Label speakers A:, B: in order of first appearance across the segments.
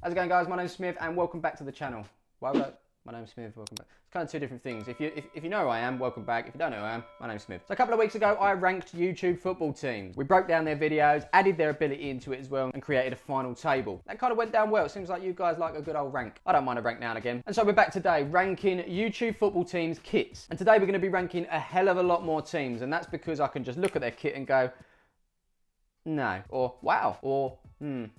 A: How's it going, guys? My name's Smiv and welcome back to the channel. My name's Smiv, welcome back. It's kind of two different things. If you know who I am, welcome back. If you don't know who I am, my name's Smiv. So a couple of weeks ago, I ranked YouTube football teams. We broke down their videos, added their ability into it as well, and created a final table. That kind of went down well. It seems like you guys like a good old rank. I don't mind a rank now and again. And so we're back today, ranking YouTube football teams' kits. And today we're going to be ranking a hell of a lot more teams, and that's because I can just look at their kit and go, no, or wow, or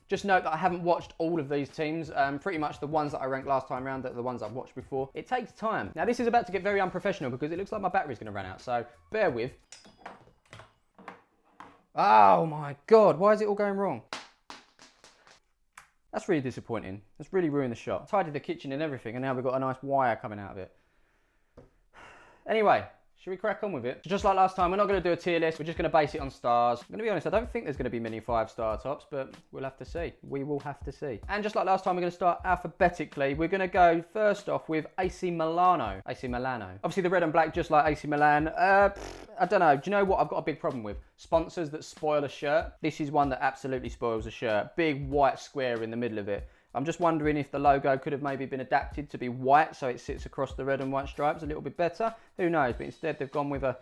A: Just note that I haven't watched all of these teams. Pretty much the ones that I ranked last time around, the ones I've watched before. It takes time. Now this is about to get very unprofessional because it looks like my battery's going to run out, so bear with. Oh my God, why is it all going wrong? That's really disappointing. That's really ruined the shot. Tidied the kitchen and everything, and now we've got a nice wire coming out of it. Anyway, should we crack on with it? So just like last time, we're not going to do a tier list. We're just going to base it on stars. I'm going to be honest, I don't think there's going to be many 5-star tops, but we'll have to see. We will have to see. And just like last time, we're going to start alphabetically. We're going to go first off with AC Milano. AC Milano. Obviously the red and black, just like AC Milan. I don't know. Do you know what I've got a big problem with? Sponsors that spoil a shirt. This is one that absolutely spoils a shirt. Big white square in the middle of it. I'm just wondering if the logo could have maybe been adapted to be white so it sits across the red and white stripes a little bit better. Who knows? But instead they've gone with a,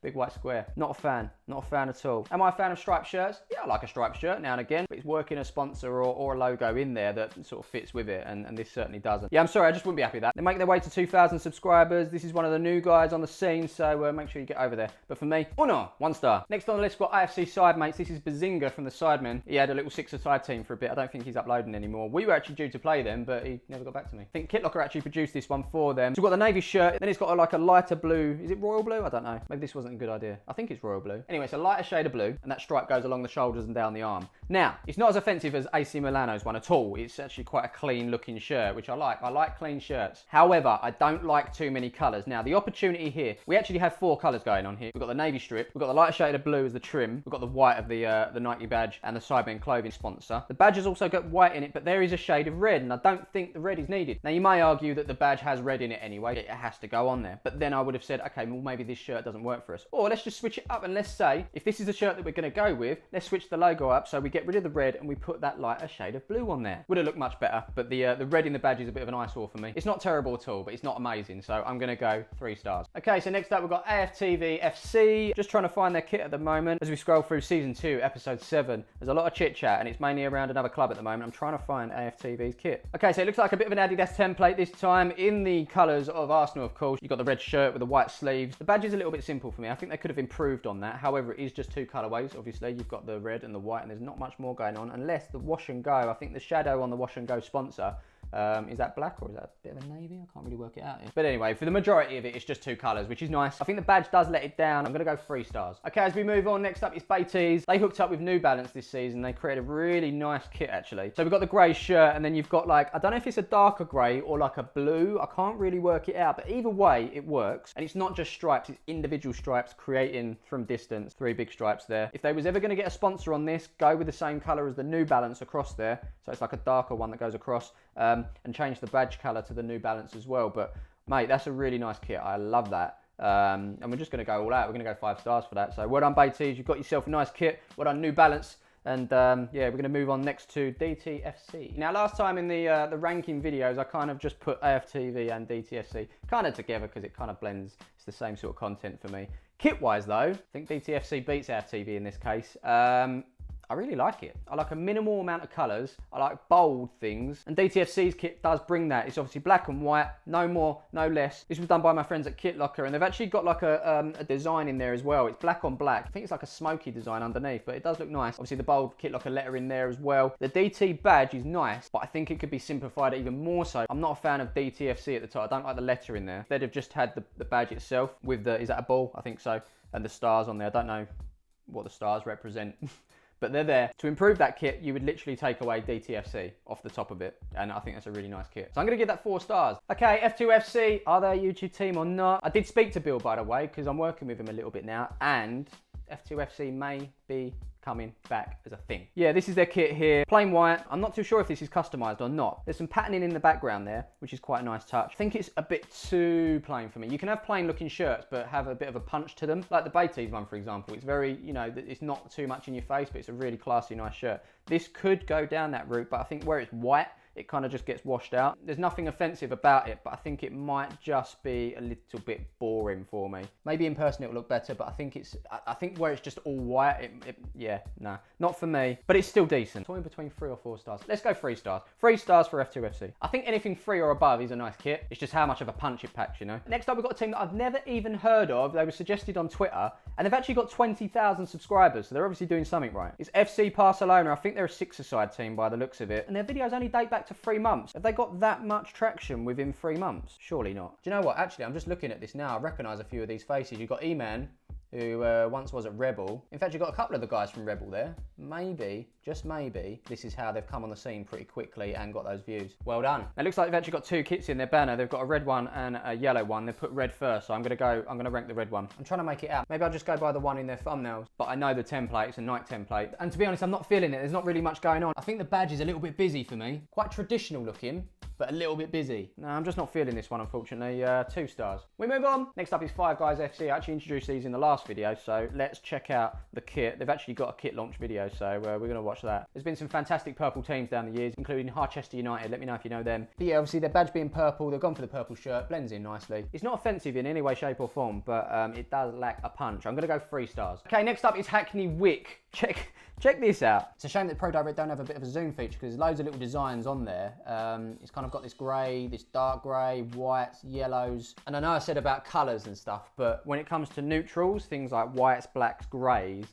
A: big white square. Not a fan. Not a fan at all. Am I a fan of striped shirts? Yeah, I like a striped shirt now and again. But it's working a sponsor or a logo in there that sort of fits with it. And this certainly doesn't. Yeah, I'm sorry. I just wouldn't be happy with that. They're making their way to 2,000 subscribers. This is one of the new guys on the scene. So make sure you get over there. But for me, 1 star. Next on the list, we've got IFC side mates. This is Bazinga from the Cybermen. He had a little 6-a-side team for a bit. I don't think he's uploading anymore. We were actually due to play them, but he never got back to me. I think Kitlocker actually produced this one for them. So we've got the navy shirt. Then it's got like a lighter blue. Is it royal blue? I don't know. Maybe this wasn't a good idea. I think it's royal blue. Anyway, it's a lighter shade of blue, and that stripe goes along the shoulders and down the arm. Now, it's not as offensive as AC Milano's one at all. It's actually quite a clean looking shirt, which I like. I like clean shirts. However, I don't like too many colours. Now, the opportunity here, we actually have 4 colours going on here. We've got the navy strip, we've got the lighter shade of blue as the trim, we've got the white of the Nike badge and the Cybermen clothing sponsor. The badge has also got white in it, but there is a shade of red, and I don't think the red is needed. Now, you may argue that the badge has red in it anyway. It has to go on there. But then I would have said, okay, well, maybe this shirt doesn't work for us. Or let's just switch it up and let's say, if this is the shirt that we're going to go with, let's switch the logo up so we get rid of the red and we put that lighter shade of blue on there. Would have looked much better, but the red in the badge is a bit of an eyesore for me. It's not terrible at all, but it's not amazing, so I'm going to go 3 stars. Okay, so next up we've got AFTV FC. Just trying to find their kit at the moment. As we scroll through season 2, episode 7, there's a lot of chit chat and it's mainly around another club at the moment. I'm trying to find AFTV's kit. Okay, so it looks like a bit of an Adidas template this time in the colours of Arsenal, of course. You've got the red shirt with the white sleeves. The badge is a little bit simple for me. I think they could have improved on that. However, it is just 2 colourways. Obviously, you've got the red and the white, and there's not much more going on unless the wash and go. I think the shadow on the wash and go sponsor, is that black or is that a bit of a navy? I can't really work it out here. But anyway, for the majority of it, it's just 2 colours, which is nice. I think the badge does let it down. I'm going to go 3 stars. Okay, as we move on, next up is Beatties. They hooked up with New Balance this season. They created a really nice kit, actually. So we've got the grey shirt, and then you've got like, I don't know if it's a darker grey or like a blue. I can't really work it out, but either way, it works. And it's not just stripes, it's individual stripes creating from distance. 3 big stripes there. If they was ever going to get a sponsor on this, go with the same colour as the New Balance across there. So it's like a darker one that goes across, and change the badge colour to the New Balance as well. But mate, that's a really nice kit. I love that. And we're just going to go all out. We're going to go 5 stars for that. So well done, Beatties. You've got yourself a nice kit. Well done, New Balance. And yeah, we're going to move on next to DTFC. Now, last time in the ranking videos, I kind of just put AFTV and DTFC kind of together because it kind of blends. It's the same sort of content for me. Kit-wise, though, I think DTFC beats AFTV in this case. I really like it. I like a minimal amount of colours. I like bold things. And DTFC's kit does bring that. It's obviously black and white, no more, no less. This was done by my friends at Kitlocker, and they've actually got like a design in there as well. It's black on black. I think it's like a smoky design underneath, but it does look nice. Obviously the bold Kitlocker letter in there as well. The DT badge is nice, but I think it could be simplified even more so. I'm not a fan of DTFC at the top. I don't like the letter in there. They'd have just had the badge itself with the, is that a ball? I think so. And the stars on there. I don't know what the stars represent. But they're there. To improve that kit, you would literally take away DTFC off the top of it. And I think that's a really nice kit. So I'm going to give that 4 stars. Okay, F2FC, are they a YouTube team or not? I did speak to Bill, by the way, because I'm working with him a little bit now. And F2FC may be coming back as a thing. Yeah, this is their kit here. Plain white. I'm not too sure if this is customized or not. There's some patterning in the background there, which is quite a nice touch. I think it's a bit too plain for me. You can have plain looking shirts, but have a bit of a punch to them. Like the Beatties one, for example. It's very, you know, it's not too much in your face, but it's a really classy, nice shirt. This could go down that route, but I think where it's white, it kind of just gets washed out. There's nothing offensive about it, but I think it might just be a little bit boring for me. Maybe in person it'll look better, but I think where it's just all white, yeah, nah, not for me. But it's still decent. Toying between 3 or 4 stars. Let's go 3 stars. 3 stars for F2 FC. I think anything 3 or above is a nice kit. It's just how much of a punch it packs, you know. Next up, we've got a team that I've never even heard of. They were suggested on Twitter, and they've actually got 20,000 subscribers, so they're obviously doing something right. It's FC Barcelona. I think they're a 6-a-side team by the looks of it, and their videos only date back to 3 months. Have they got that much traction within 3 months? Surely not. Do you know what? Actually, I'm just looking at this now. I recognise a few of these faces. You've got E-Man, who once was at Rebel. In fact, you've got a couple of the guys from Rebel there. Maybe, just maybe, this is how they've come on the scene pretty quickly and got those views. Well done. It looks like they've actually got 2 kits in their banner. They've got a red one and a yellow one. They've put red first, so I'm gonna rank the red one. I'm trying to make it out. Maybe I'll just go by the one in their thumbnails, but I know the template, it's a Nike template. And to be honest, I'm not feeling it. There's not really much going on. I think the badge is a little bit busy for me. Quite traditional looking, but a little bit busy. No, I'm just not feeling this one, unfortunately. 2 stars. We move on. Next up is Five Guys FC. I actually introduced these in the last video, so let's check out the kit. They've actually got a kit launch video, so we're going to watch that. There's been some fantastic purple teams down the years, including Harchester United. Let me know if you know them. But yeah, obviously their badge being purple, they've gone for the purple shirt. Blends in nicely. It's not offensive in any way, shape or form, but it does lack a punch. I'm going to go 3 stars. Okay, next up is Hackney Wick. Check this out. It's a shame that Pro Direct don't have a bit of a zoom feature because there's loads of little designs on there. It's kind of got this grey, this dark grey, whites, yellows. And I know I said about colours and stuff, but when it comes to neutrals, things like whites, blacks, greys,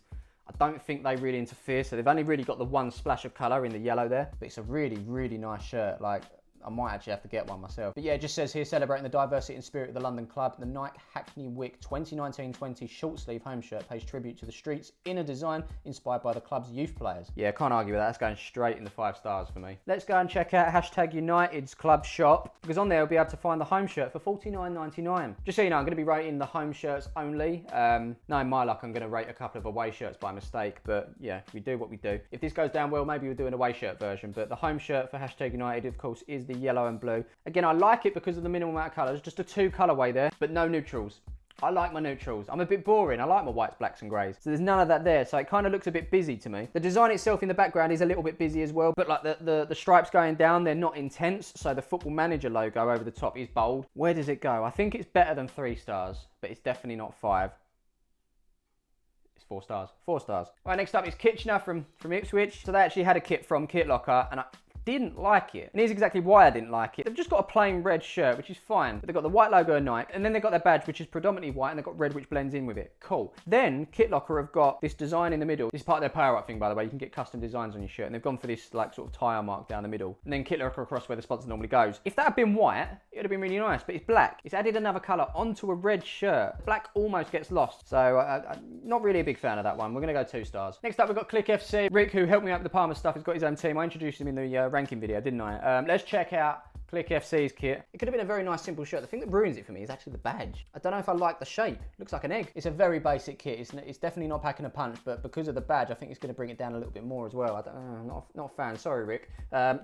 A: I don't think they really interfere. So they've only really got the one splash of colour in the yellow there. But it's a really, really nice shirt. Like, I might actually have to get one myself. But yeah, it just says here, celebrating the diversity and spirit of the London club. The Nike Hackney Wick 2019-20 short sleeve home shirt pays tribute to the street's inner design inspired by the club's youth players. Yeah, can't argue with that. That's going straight in the 5 stars for me. Let's go and check out #United's club shop, because on there we'll be able to find the home shirt for $49.99. Just so you know, I'm going to be rating the home shirts only. Knowing my luck, I'm going to rate a couple of away shirts by mistake, but yeah, we do what we do. If this goes down well, maybe we'll do an away shirt version, but the home shirt for #United, of course, is the yellow and blue. Again, I like it because of the minimal amount of colours, just a 2 colourway there, but no neutrals. I like my neutrals. I'm a bit boring. I like my whites, blacks and greys. So there's none of that there, so it kind of looks a bit busy to me. The design itself in the background is a little bit busy as well, but like the stripes going down, they're not intense, so the Football Manager logo over the top is bold. Where does it go? I think it's better than 3 stars, but it's definitely not 5. It's 4 stars. 4 stars. Right, next up is Kitchener from Ipswich. So they actually had a kit from Kit Locker, and I didn't like it. And here's exactly why I didn't like it. They've just got a plain red shirt, which is fine. But they've got the white logo of Nike, and then they've got their badge, which is predominantly white, and they've got red, which blends in with it. Cool. Then Kit Locker have got this design in the middle. This is part of their power up thing, by the way. You can get custom designs on your shirt, and they've gone for this like sort of tire mark down the middle. And then Kit Locker across where the sponsor normally goes. If that had been white, it would have been really nice, but it's black. It's added another colour onto a red shirt. Black almost gets lost. So I'm not really a big fan of that one. We're going to go 2 stars. Next up, we've got Click FC. Rick, who helped me out with the Palmer stuff, has got his own team. I introduced him in the ranking video, didn't I? Let's check out Click FC's kit. It could have been a very nice simple shirt. The thing that ruins it for me is actually the badge. I don't know if I like the shape. It looks like an egg. It's a very basic kit. It's definitely not packing a punch, but because of the badge, I think it's going to bring it down a little bit more as well. I don't know, not a fan. Sorry, Rick.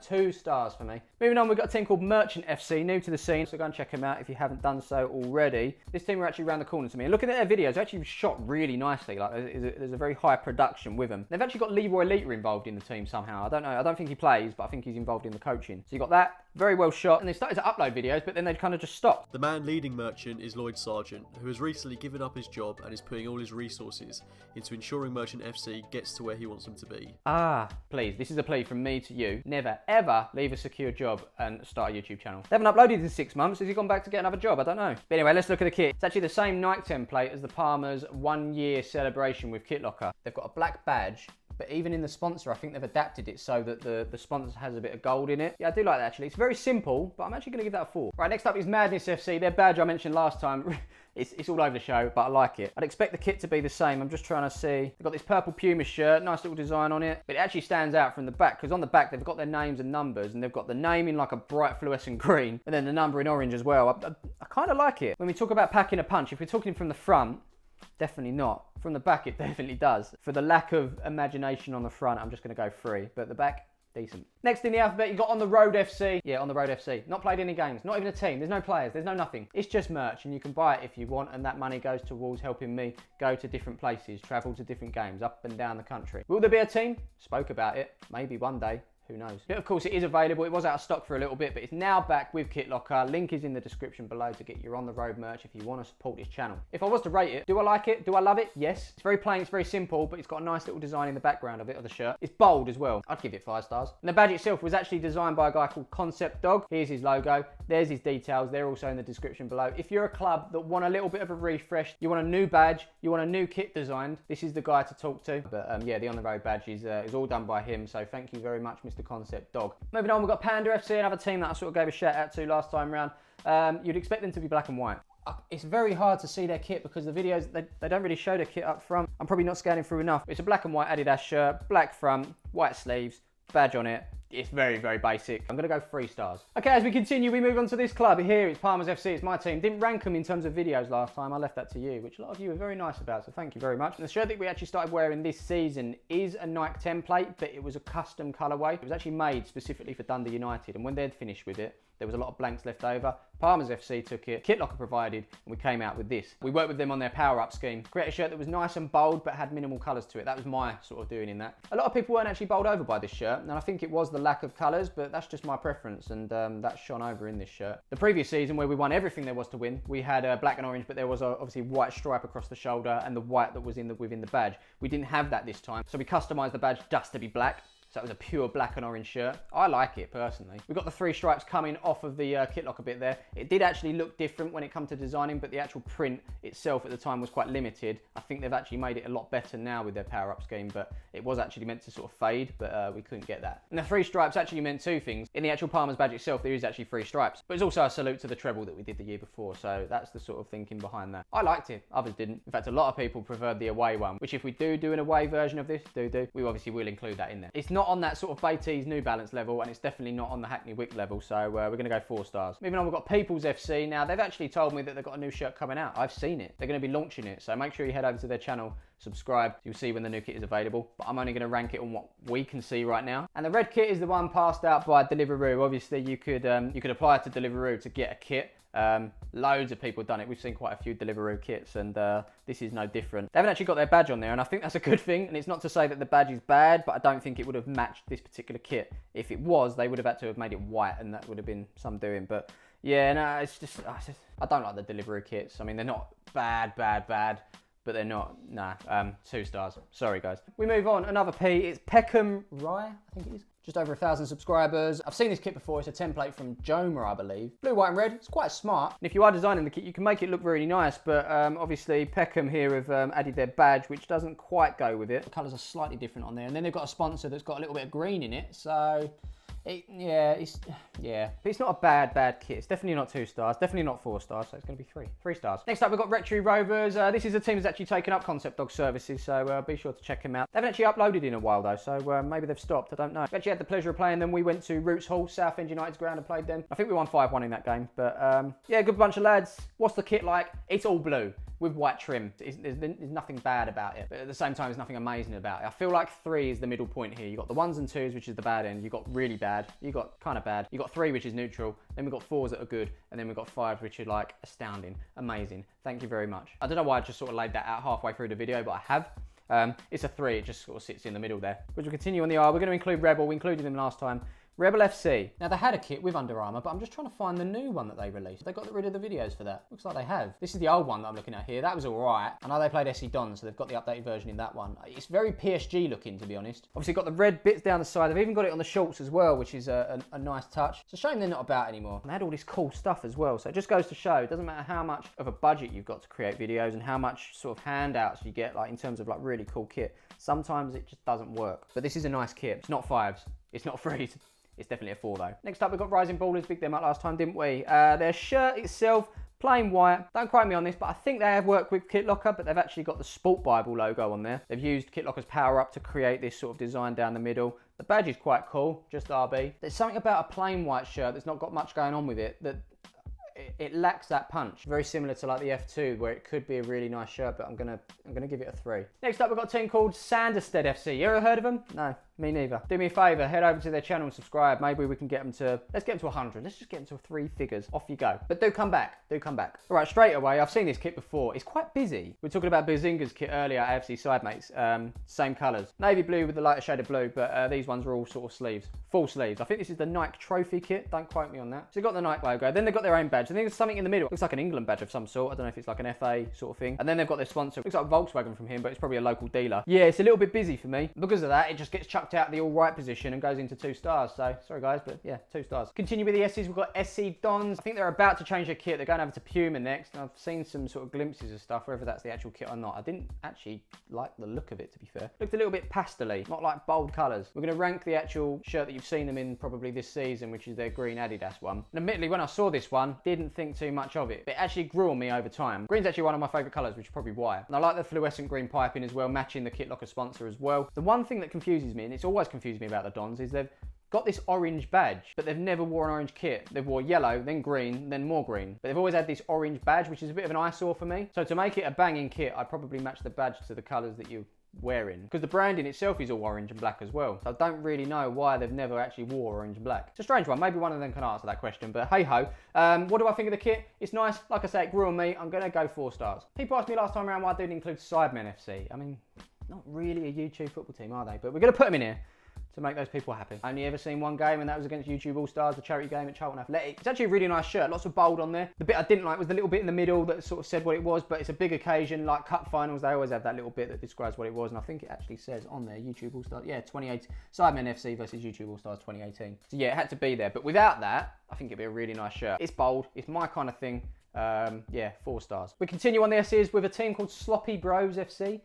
A: 2 stars for me. Moving on, we've got a team called Merchant FC, new to the scene, so go and check them out if you haven't done so already. This team are actually around the corner to me. And looking at their videos, they're actually shot really nicely. Like there's a very high production with them. They've actually got Leroy Lita involved in the team somehow. I don't know. I don't think he plays, but I think he's involved in the coaching. So you got that. Very well shot, and they started to upload videos, but then they kind of just stopped.
B: The man leading Merchant is Lloyd Sargent, who has recently given up his job and is putting all his resources into ensuring Merchant FC gets to where he wants them to be.
A: Please, this is a plea from me to you. Never, ever leave a secure job and start a YouTube channel. They haven't uploaded in 6 months. Has he gone back to get another job? I don't know. But anyway, let's look at the kit. It's actually the same Nike template as the Palmer's 1-year celebration with Kit Locker. They've got a black badge, but even in the sponsor, I think they've adapted it so that the sponsor has a bit of gold in it. Yeah, I do like that actually. It's very simple, but I'm actually going to give that a 4. Right, next up is Madness FC. Their badge I mentioned last time. It's all over the show, but I like it. I'd expect the kit to be the same. I'm just trying to see. They've got this purple Puma shirt, nice little design on it, but it actually stands out from the back, because on the back they've got their names and numbers, and they've got the name in like a bright fluorescent green, and then the number in orange as well. I kind of like it. When we talk about packing a punch, if we're talking from the front, Definitely not. From the back, it definitely does. For the lack of imagination on the front, I'm just going to go 3. But the back, decent. Next in the alphabet, you got On The Road FC. Yeah, On The Road FC. Not played any games, not even a team. There's no players, there's no nothing. It's just merch, and you can buy it if you want, and that money goes towards helping me go to different places, travel to different games, up and down the country. Will there be a team? Spoke about it. Maybe one day. Who knows? But of course, it is available. It was out of stock for a little bit, but it's now back with Kit Locker. Link is in the description below to get your On The Road merch if you want to support this channel. If I was to rate it, do I like it? Do I love it? Yes. It's very plain, it's very simple, but it's got a nice little design in the background of it, of the shirt. It's bold as well. I'd give it 5 stars. And the badge itself was actually designed by a guy called Concept Dog. Here's his logo. There's his details. They're also in the description below. If you're a club that want a little bit of a refresh, you want a new badge, you want a new kit designed, this is the guy to talk to. But yeah, the On The Road badge is all done by him, so thank you very much, Mr. Concept Dog. Moving on, we've got Panda FC, another team that I sort of gave a shout out to last time round. You'd expect them to be black and white. It's very hard to see their kit because the videos, they don't really show their kit up front. I'm probably not scanning through enough. It's a black and white Adidas shirt, black front, white sleeves, badge on it. It's very, very basic. I'm going to go 3 stars. Okay, as we continue, we move on to this club. Here, it's Palmer's FC. It's my team. Didn't rank them in terms of videos last time. I left that to you, which a lot of you were very nice about, so thank you very much. And the shirt that we actually started wearing this season is a Nike template, but it was a custom colourway. It was actually made specifically for Dundee United, and when they'd finished with it, there was a lot of blanks left over. Palmer's FC took it, Kit Locker provided, and we came out with this. We worked with them on their power-up scheme. Created a shirt that was nice and bold, but had minimal colours to it. That was my sort of doing in that. A lot of people weren't actually bowled over by this shirt, and I think it was the lack of colours, but that's just my preference, and that shone over in this shirt. The previous season, where we won everything there was to win, we had black and orange, but there was obviously white stripe across the shoulder, and the white that was within the badge. We didn't have that this time, so we customised the badge just to be black. So that was a pure black and orange shirt. I like it personally. We've got the 3 stripes coming off of the Kit Locker bit there. It did actually look different when it comes to designing, but the actual print itself at the time was quite limited. I think they've actually made it a lot better now with their power-up scheme, but it was actually meant to sort of fade, but we couldn't get that. And the 3 stripes actually meant 2 things. In the actual Palmer's badge itself, there is actually 3 stripes, but it's also a salute to the treble that we did the year before, so that's the sort of thinking behind that. I liked it, others didn't. In fact, a lot of people preferred the away one, which if we do an away version of this, we obviously will include that in there. It's not on that sort of Beatties New Balance level, and it's definitely not on the Hackney Wick level, so we're going to go 4 stars. Moving on, we've got People's FC. Now, they've actually told me that they've got a new shirt coming out. I've seen it. They're going to be launching it, so make sure you head over to their channel, subscribe. You'll see when the new kit is available, but I'm only going to rank it on what we can see right now. And the red kit is the one passed out by Deliveroo. Obviously, you could apply to Deliveroo to get a kit. Loads of people have done it. We've seen quite a few Deliveroo kits, and this is no different. They haven't actually got their badge on there, and I think that's a good thing. And it's not to say that the badge is bad, but I don't think it would have matched this particular kit. If it was, they would have had to have made it white, and that would have been some doing. But yeah, no, it's just I don't like the Deliveroo kits. I mean, they're not bad, but they're not, 2 stars. Sorry, guys. We move on. Another P. It's Peckham Rye, I think it is. Just over 1,000 subscribers. I've seen this kit before. It's a template from Joma, I believe. Blue, white and red. It's quite smart. And if you are designing the kit, you can make it look really nice. But obviously, Peckham here have added their badge, which doesn't quite go with it. The colours are slightly different on there. And then they've got a sponsor that's got a little bit of green in it. So but it's not a bad kit. It's definitely not 2 stars, definitely not 4 stars, so it's going to be 3 stars. Next up, we've got Retry Rovers. This is a team that's actually taken up Concept Dog services, so be sure to check them out. They haven't actually uploaded in a while though, so maybe they've stopped, I don't know. We actually had the pleasure of playing them. We went to Roots Hall, Southend United's ground, and played them. I think we won 5-1 in that game, but yeah, good bunch of lads. What's the kit like? It's all blue with white trim. There's nothing bad about it, but at the same time, there's nothing amazing about it. I feel like 3 is the middle point here. You've got the 1s and 2s, which is the bad end. You've got really bad. You've got kind of bad. You've got 3, which is neutral. Then we've got 4s that are good. And then we've got 5s, which are like astounding, amazing. Thank you very much. I don't know why I just sort of laid that out halfway through the video, but I have. It's a 3. It just sort of sits in the middle there. Which we'll continue on the R. We're going to include Rebel. We included them last time. Rebel FC. Now, they had a kit with Under Armour, but I'm just trying to find the new one that they released. They got rid of the videos for that. Looks like they have. This is the old one that I'm looking at here. That was all right. I know they played SC Don, so they've got the updated version in that one. It's very PSG looking, to be honest. Obviously, got the red bits down the side. They've even got it on the shorts as well, which is a nice touch. It's a shame they're not about anymore. And they had all this cool stuff as well. So it just goes to show, it doesn't matter how much of a budget you've got to create videos and how much sort of handouts you get, like in terms of like really cool kit. Sometimes it just doesn't work. But this is a nice kit. It's not 5s. It's not 3s. It's definitely a 4 though. Next up, we've got Rising Ballers. Bigged them up last time, didn't we? Their shirt itself, plain white. Don't quote me on this, but I think they have worked with Kit Locker, but they've actually got the Sport Bible logo on there. They've used Kit Locker's Power Up to create this sort of design down the middle. The badge is quite cool, just RB. There's something about a plain white shirt that's not got much going on with it that it lacks that punch. Very similar to like the F2, where it could be a really nice shirt, but I'm gonna give it a 3. Next up, we've got a team called Sanderstead FC. You ever heard of them? No, me neither. Do me a favour, head over to their channel and subscribe. Maybe we can get them to, let's get them to 100. Let's just get them to 3 figures. Off you go. But do come back. Do come back. All right, straight away, I've seen this kit before. It's quite busy. We were talking about Bazinga's kit earlier at AFC Sidemates. Same colours. Navy blue with the lighter shade of blue, but these ones are all sort of sleeves. Full sleeves. I think this is the Nike trophy kit. Don't quote me on that. So they've got the Nike logo. Then they've got their own badge. I think there's something in the middle. Looks like an England badge of some sort. I don't know if it's like an FA sort of thing. And then they've got their sponsor. Looks like Volkswagen from him, but it's probably a local dealer. Yeah, it's a little bit busy for me. Because of that, it just gets chucked out the all right position and goes into 2 stars. So, sorry guys, but yeah, 2 stars. Continue with the S's. We've got SC Dons. I think they're about to change their kit. They're going over to Puma next. And I've seen some sort of glimpses of stuff, whether that's the actual kit or not. I didn't actually like the look of it, to be fair. Looked a little bit pastel-y, not like bold colours. We're going to rank the actual shirt that you've seen them in probably this season, which is their green Adidas one. And admittedly, when I saw this one, didn't think too much of it. But it actually grew on me over time. Green's actually one of my favourite colours, which is probably why. And I like the fluorescent green piping as well, matching the Kit Locker sponsor as well. The one thing that confuses me, and it's always confused me about the Dons, is they've got this orange badge, but they've never worn an orange kit. They've wore yellow, then green, then more green. But they've always had this orange badge, which is a bit of an eyesore for me. So to make it a banging kit, I'd probably match the badge to the colours that you wearing, because the branding itself is all orange and black as well. So I don't really know why they've never actually wore orange and black. It's a strange one. Maybe one of them can answer that question, but hey ho. What do I think of the kit? It's nice. Like I say, it grew on me. I'm gonna go 4 stars. People asked me last time around why I didn't include Cybermen FC. I mean, not really a YouTube football team, are they? But we're gonna put them in here to make those people happy. I only ever seen one game, and that was against YouTube All-Stars, the charity game at Charlton Athletic. It's actually a really nice shirt, lots of bold on there. The bit I didn't like was the little bit in the middle that sort of said what it was, but it's a big occasion, like cup finals, they always have that little bit that describes what it was, and I think it actually says on there, YouTube All-Stars, yeah, 28, Cybermen FC versus YouTube All-Stars 2018. So yeah, it had to be there, but without that, I think it'd be a really nice shirt. It's bold, it's my kind of thing. Yeah, 4 stars. We continue on the S's with a team called Sloppy Bros FC.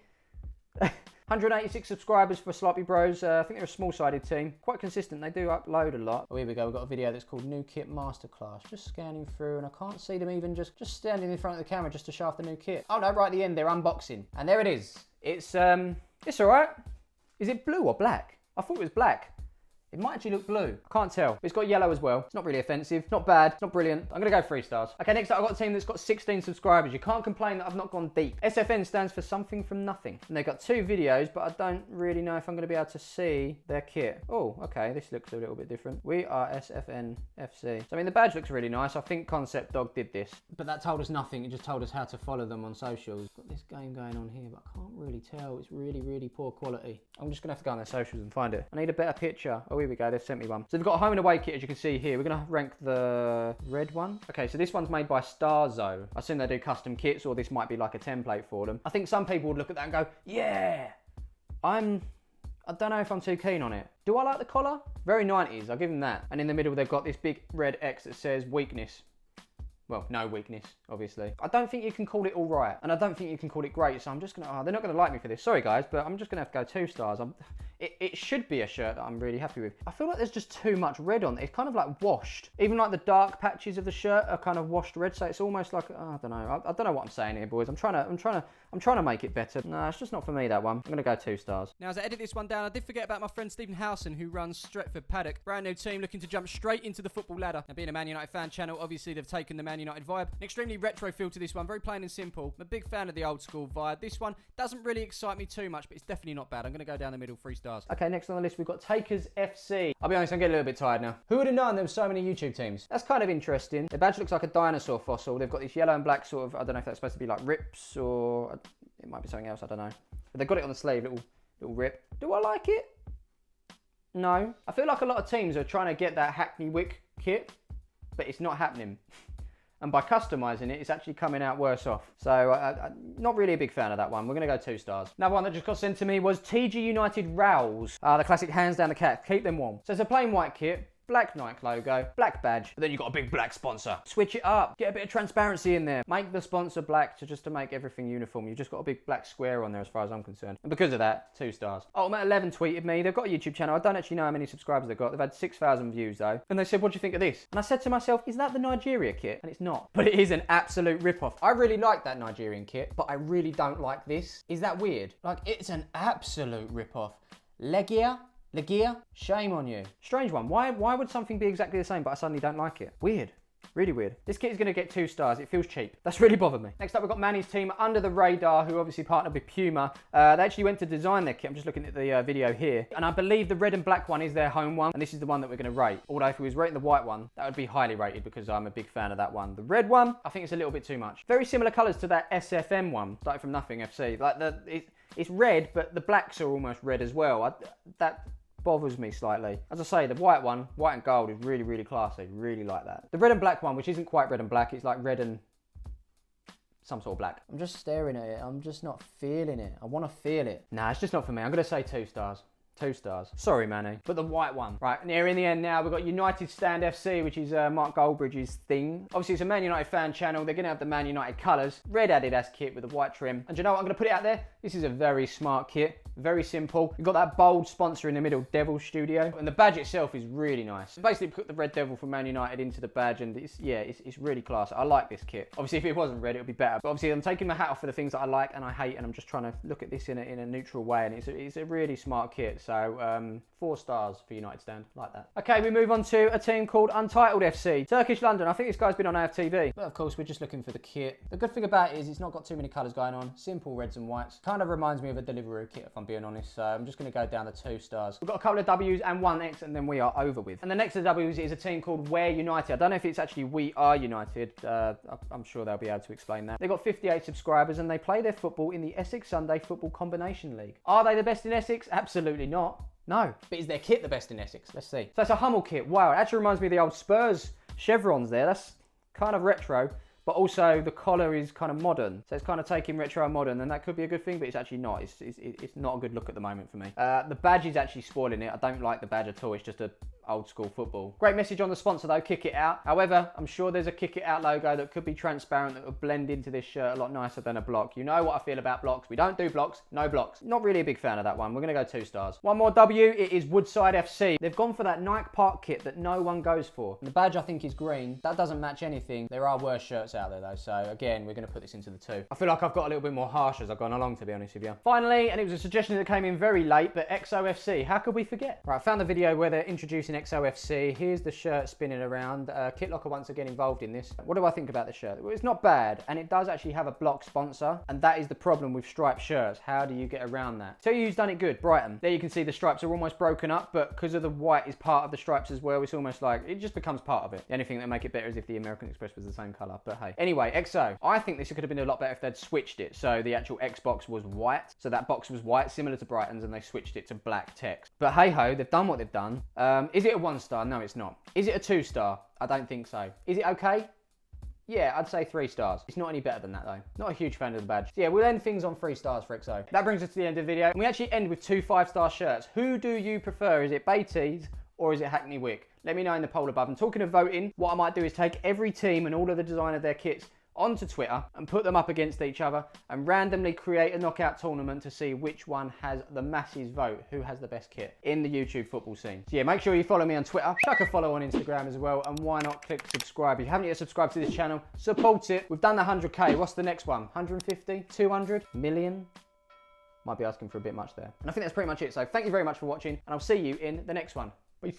A: 186 subscribers for Sloppy Bros. I think they're a small-sided team. Quite consistent. They do upload a lot. Oh, here we go. We've got a video that's called New Kit Masterclass. Just scanning through, and I can't see them even just standing in front of the camera just to show off the new kit. Oh no, right at the end, they're unboxing. And there it is. It's all right. Is it blue or black? I thought it was black. It might actually look blue. I can't tell. It's got yellow as well. It's not really offensive. Not bad. It's not brilliant. I'm going to go 3 stars. Okay, next up, I've got a team that's got 16 subscribers. You can't complain that I've not gone deep. SFN stands for something from nothing. And they've got 2 videos, but I don't really know if I'm going to be able to see their kit. Oh, okay. This looks a little bit different. We are SFN FC. So, I mean, the badge looks really nice. I think Concept Dog did this. But that told us nothing. It just told us how to follow them on socials. Got this game going on here, but I can't really tell. It's really, really poor quality. I'm just going to have to go on their socials and find it. I need a better picture. Oh, here we go. They've sent me one. So they've got a home and away kit, as you can see here. We're going to rank the red one. Okay, so this one's made by Starzo. I assume they do custom kits, or this might be like a template for them. I think some people would look at that and go, yeah, I don't know if I'm too keen on it. Do I like the collar? Very 90s, I'll give them that. And in the middle, they've got this big red X that says weakness. Well, no weakness, obviously. I don't think you can call it all right, and I don't think you can call it great, so I'm just gonna, they're not gonna like me for this. Sorry guys, but I'm just gonna have to go 2 stars. It should be a shirt that I'm really happy with. I feel like there's just too much red on it. It's kind of like washed. Even like the dark patches of the shirt are kind of washed red, so it's almost like, I don't know. I don't know what I'm saying here, boys. I'm trying to make it better. No, it's just not for me, that one. I'm gonna go 2 stars. Now, as I edit this one down, I did forget about my friend Stephen Howson, who runs Stretford Paddock. Brand new team looking to jump straight into the football ladder. Now, being a Man United fan channel, obviously they've taken the Man United vibe. An extremely retro feel to this one, very plain and simple. I'm a big fan of the old school vibe. This one doesn't really excite me too much, but it's definitely not bad. I'm gonna go down the middle, 3 stars. Okay, next on the list we've got Takers FC. I'll be honest, I'm getting a little bit tired now. Who would have known there were so many YouTube teams? That's kind of interesting. The badge looks like a dinosaur fossil. They've got this yellow and black sort of, I don't know if that's supposed to be like rips or it might be something else, I don't know. But they've got it on the sleeve, little rip. Do I like it? No. I feel like a lot of teams are trying to get that Hackney Wick kit, but it's not happening. And by customising it, it's actually coming out worse off. So, not really a big fan of that one. We're going to go 2 stars. Another one that just got sent to me was TG United Rows. The classic hands down the cat. Keep them warm. So it's a plain white kit. Black Nike logo, black badge, but then you've got a big black sponsor. Switch it up, get a bit of transparency in there. Make the sponsor black just to make everything uniform. You've just got a big black square on there as far as I'm concerned. And because of that, 2 stars. Ultimate 11 tweeted me. They've got a YouTube channel. I don't actually know how many subscribers they've got. They've had 6,000 views though. And they said, what do you think of this? And I said to myself, is that the Nigeria kit? And it's not. But it is an absolute rip-off. I really like that Nigerian kit, but I really don't like this. Is that weird? Like, it's an absolute rip-off. Legia? Shame on you. Strange one. Why would something be exactly the same, but I suddenly don't like it? Weird. Really weird. This kit is going to get 2 stars. It feels cheap. That's really bothered me. Next up, we've got Manu's team Under the Radar, who obviously partnered with Puma. They actually went to design their kit. I'm just looking at the video here. And I believe the red and black one is their home one. And this is the one that we're going to rate. Although if we was rating the white one, that would be highly rated because I'm a big fan of that one. The red one, I think it's a little bit too much. Very similar colours to that SFM one, started from Nothing FC. Like it's red, but the blacks are almost red as well. That bothers me slightly. As I say, the white one, white and gold, is really, really classy. Really like that. The red and black one, which isn't quite red and black, it's like red and some sort of black. I'm just staring at it. I'm just not feeling it. I want to feel it. Nah, it's just not for me. I'm going to say 2 stars. 2 stars. Sorry, Manu. But the white one. Right, near in the end now, we've got United Stand FC, which is Mark Goldbridge's thing. Obviously, it's a Man United fan channel. They're going to have the Man United colours. Red Adidas kit with the white trim. And do you know what? I'm going to put it out there. This is a very smart kit. Very simple. You've got that bold sponsor in the middle, Devil Studio. And the badge itself is really nice. Basically, put the red devil from Man United into the badge, and it's really class. I like this kit. Obviously, if it wasn't red, it would be better. But obviously, I'm taking my hat off for the things that I like and I hate, and I'm just trying to look at this in a neutral way. And it's a really smart kit. So, 4 stars for United Stand. Like that. Okay, we move on to a team called Untitled FC. Turkish London. I think this guy's been on AFTV. But of course, we're just looking for the kit. The good thing about it is it's not got too many colours going on. Simple reds and whites. Kind of reminds me of a Deliveroo kit, if I'm being honest. So I'm just going to go down to 2 stars. We've got a couple of W's and 1 X, and then we are over with. And the next of the W's is a team called We're United. I don't know if it's actually We Are United. I'm sure they'll be able to explain that. They've got 58 subscribers, and they play their football in the Essex Sunday Football Combination League. Are they the best in Essex? Absolutely not. No. But is their kit the best in Essex? Let's see. So it's a Hummel kit. Wow, it actually reminds me of the old Spurs chevrons there. That's kind of retro. But also the collar is kind of modern. So it's kind of taking retro and modern, and that could be a good thing, but it's actually not. It's not a good look at the moment for me. The badge is actually spoiling it. I don't like the badge at all. It's just a old school football. Great message on the sponsor though, Kick It Out. However, I'm sure there's a Kick It Out logo that could be transparent that would blend into this shirt a lot nicer than a block. You know what I feel about blocks. We don't do blocks, no blocks. Not really a big fan of that one. We're gonna go 2 stars. One more W, it is Woodside FC. They've gone for that Nike Park kit that no one goes for. And the badge I think is green. That doesn't match anything. There are worse shirts out there though, so again, we're gonna put this into the 2. I feel like I've got a little bit more harsh as I've gone along, to be honest with you. Finally, and it was a suggestion that came in very late, but XOFC, how could we forget? Right, I found the video where they're introducing XOFC. Here's the shirt spinning around. Kit Locker once again involved in this. What do I think about the shirt? Well, it's not bad, and it does actually have a block sponsor, and that is the problem with striped shirts. How do you get around that? Tell you who's done it good, Brighton. There you can see the stripes are almost broken up, but because of the white is part of the stripes as well, it's almost like, it just becomes part of it. The only thing that make it better is if the American Express was the same colour, but hey. Anyway, XO. I think this could have been a lot better if they'd switched it. So the actual Xbox was white, so that box was white, similar to Brighton's, and they switched it to black text. But hey ho, they've done what they've done. Is it a 1 star? No, it's not. Is it a 2 star? I don't think so. Is it okay? Yeah, I'd say 3 stars. It's not any better than that though. Not a huge fan of the badge. So yeah, we'll end things on 3 stars for XO. That brings us to the end of the video. And we actually end with 2 5-star shirts. Who do you prefer? Is it Beatties or is it Hackney Wick? Let me know in the poll above. And talking of voting, what I might do is take every team and all of the design of their kits onto Twitter and put them up against each other and randomly create a knockout tournament to see which one has the masses vote, who has the best kit in the YouTube football scene. So yeah, make sure you follow me on Twitter, chuck a follow on Instagram as well, and why not click subscribe. If you haven't yet subscribed to this channel, support it. We've done the 100k. What's the next one? 150? 200? Million? Might be asking for a bit much there. And I think that's pretty much it. So thank you very much for watching, and I'll see you in the next one. Peace.